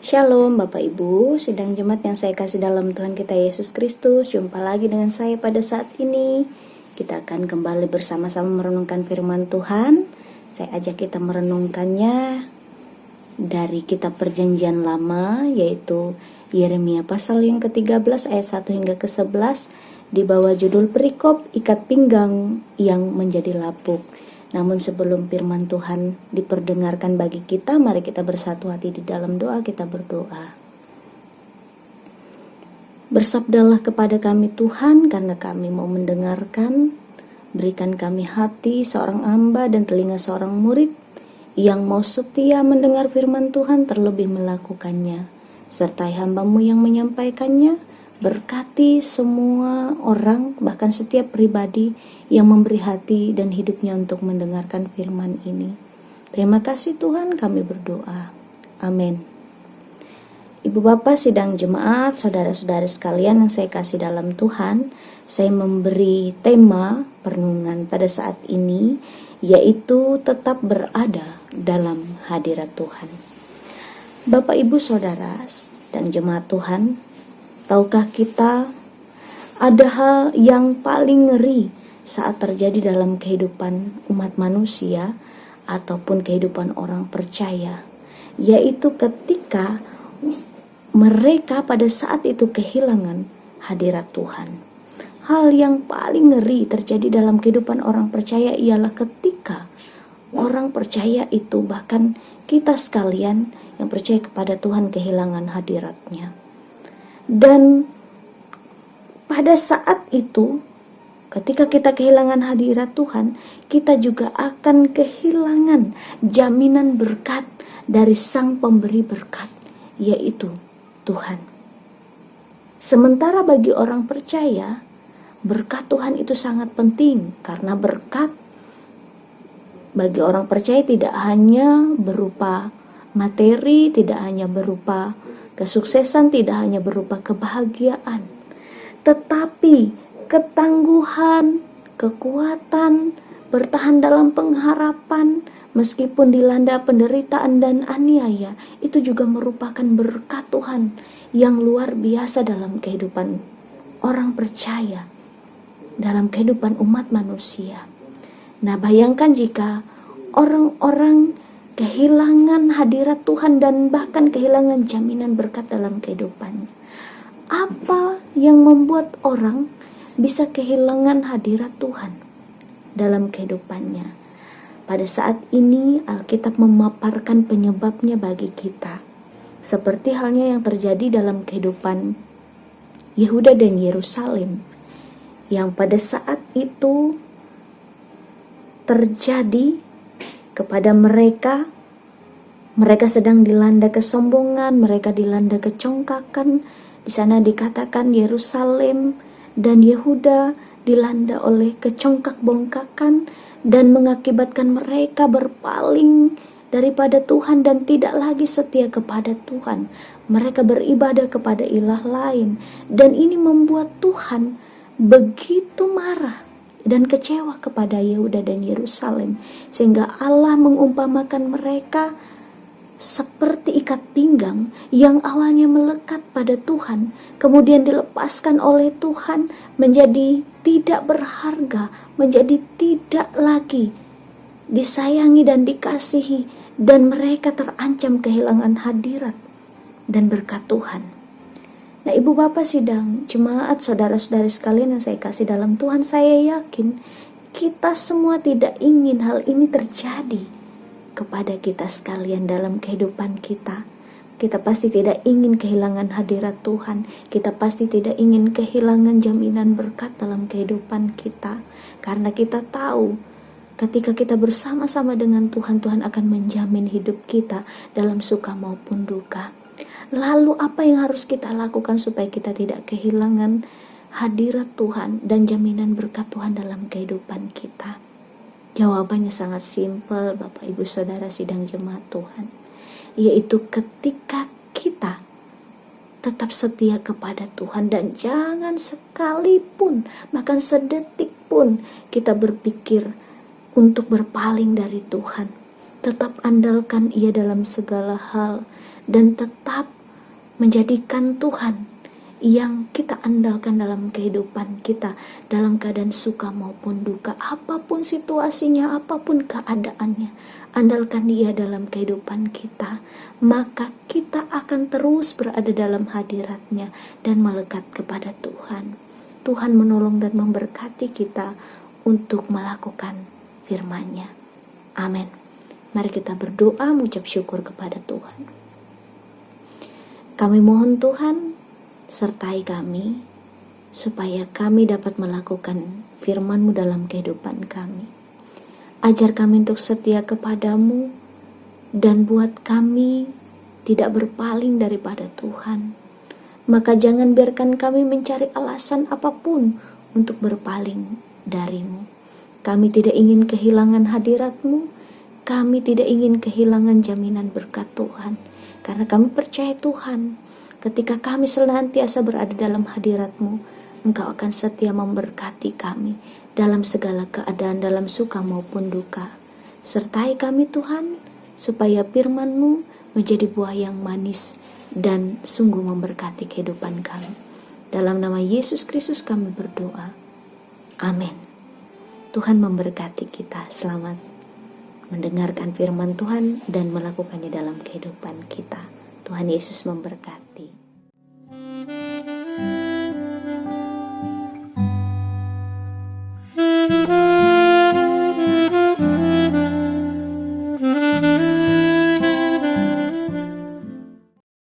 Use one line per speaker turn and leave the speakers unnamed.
Shalom Bapak Ibu, sidang jemaat yang saya kasih dalam Tuhan kita Yesus Kristus. Jumpa lagi dengan saya pada saat ini. Kita akan kembali bersama-sama merenungkan firman Tuhan. Saya ajak kita merenungkannya dari kitab Perjanjian Lama, yaitu Yeremia pasal yang ke-13 ayat 1 hingga ke-11, di bawah judul perikop ikat pinggang yang menjadi lapuk. Namun sebelum firman Tuhan diperdengarkan bagi kita, mari kita bersatu hati di dalam doa. Kita berdoa. Bersabdalah kepada kami Tuhan, karena kami mau mendengarkan. Berikan kami hati seorang hamba dan telinga seorang murid yang mau setia mendengar firman Tuhan, terlebih melakukannya. Sertai hamba-Mu yang menyampaikannya. Berkati semua orang, bahkan setiap pribadi yang memberi hati dan hidupnya untuk mendengarkan firman ini. Terima kasih Tuhan, kami berdoa. Amin. Ibu Bapak, sidang jemaat, saudara-saudari sekalian yang saya kasih dalam Tuhan, saya memberi tema perenungan pada saat ini, yaitu tetap berada dalam hadirat Tuhan. Bapak, Ibu, Saudara, dan jemaat Tuhan, tahukah kita ada hal yang paling ngeri saat terjadi dalam kehidupan umat manusia ataupun kehidupan orang percaya, yaitu ketika mereka pada saat itu kehilangan hadirat Tuhan. Hal yang paling ngeri terjadi dalam kehidupan orang percaya ialah ketika orang percaya itu, bahkan kita sekalian yang percaya kepada Tuhan, kehilangan hadiratnya. Dan pada saat itu, ketika kita kehilangan hadirat Tuhan, kita juga akan kehilangan jaminan berkat dari Sang Pemberi berkat, yaitu Tuhan. Sementara bagi orang percaya, berkat Tuhan itu sangat penting, karena berkat bagi orang percaya tidak hanya berupa materi, tidak hanya berupa kesuksesan, tidak hanya berupa kebahagiaan, tetapi ketangguhan, kekuatan, bertahan dalam pengharapan, meskipun dilanda penderitaan dan aniaya, itu juga merupakan berkat Tuhan yang luar biasa dalam kehidupan orang percaya, dalam kehidupan umat manusia. Nah, bayangkan jika orang-orang kehilangan hadirat Tuhan dan bahkan kehilangan jaminan berkat dalam kehidupannya. Apa yang membuat orang bisa kehilangan hadirat Tuhan dalam kehidupannya? Pada saat ini Alkitab memaparkan penyebabnya bagi kita, seperti halnya yang terjadi dalam kehidupan Yehuda dan Yerusalem, yang pada saat itu terjadi kepada mereka. Mereka sedang dilanda kesombongan, mereka dilanda kecongkakan. Di sana dikatakan Yerusalem dan Yehuda dilanda oleh kecongkak-bongkakan dan mengakibatkan mereka berpaling daripada Tuhan dan tidak lagi setia kepada Tuhan. Mereka beribadah kepada ilah lain, dan ini membuat Tuhan begitu marah dan kecewa kepada Yehuda dan Yerusalem, sehingga Allah mengumpamakan mereka seperti ikat pinggang yang awalnya melekat pada Tuhan, kemudian dilepaskan oleh Tuhan menjadi tidak berharga, menjadi tidak lagi disayangi dan dikasihi, dan mereka terancam kehilangan hadirat dan berkat Tuhan. Nah, Ibu Bapak, sidang jemaat, saudara-saudari sekalian yang saya kasih dalam Tuhan, saya yakin kita semua tidak ingin hal ini terjadi kepada kita sekalian dalam kehidupan kita. Kita pasti tidak ingin kehilangan hadirat Tuhan. Kita pasti tidak ingin kehilangan jaminan berkat dalam kehidupan kita. Karena kita tahu ketika kita bersama-sama dengan Tuhan, Tuhan akan menjamin hidup kita dalam suka maupun duka. Lalu apa yang harus kita lakukan supaya kita tidak kehilangan hadirat Tuhan dan jaminan berkat Tuhan dalam kehidupan kita? Jawabannya sangat simpel, Bapak Ibu Saudara sidang jemaat Tuhan, yaitu ketika kita tetap setia kepada Tuhan dan jangan sekalipun, bahkan sedetik pun kita berpikir untuk berpaling dari Tuhan. Tetap andalkan Ia dalam segala hal dan tetap menjadikan Tuhan yang kita andalkan dalam kehidupan kita, dalam keadaan suka maupun duka, apapun situasinya, apapun keadaannya, andalkan Dia dalam kehidupan kita, maka kita akan terus berada dalam hadirat-Nya dan melekat kepada Tuhan. Tuhan menolong dan memberkati kita untuk melakukan firman-Nya. Amin. Mari kita berdoa mengucap syukur kepada Tuhan. Kami mohon Tuhan, sertai kami, supaya kami dapat melakukan firman-Mu dalam kehidupan kami. Ajar kami untuk setia kepadamu, dan buat kami tidak berpaling daripada Tuhan. Maka jangan biarkan kami mencari alasan apapun untuk berpaling darimu. Kami tidak ingin kehilangan hadirat-Mu, kami tidak ingin kehilangan jaminan berkat Tuhan, karena kami percaya Tuhan, ketika kami senantiasa berada dalam hadirat-Mu, Engkau akan setia memberkati kami dalam segala keadaan, dalam suka maupun duka. Sertai kami Tuhan, supaya firman-Mu menjadi buah yang manis dan sungguh memberkati kehidupan kami. Dalam nama Yesus Kristus kami berdoa. Amin. Tuhan memberkati kita. Selamat mendengarkan firman Tuhan dan melakukannya dalam kehidupan kita. Tuhan Yesus memberkati.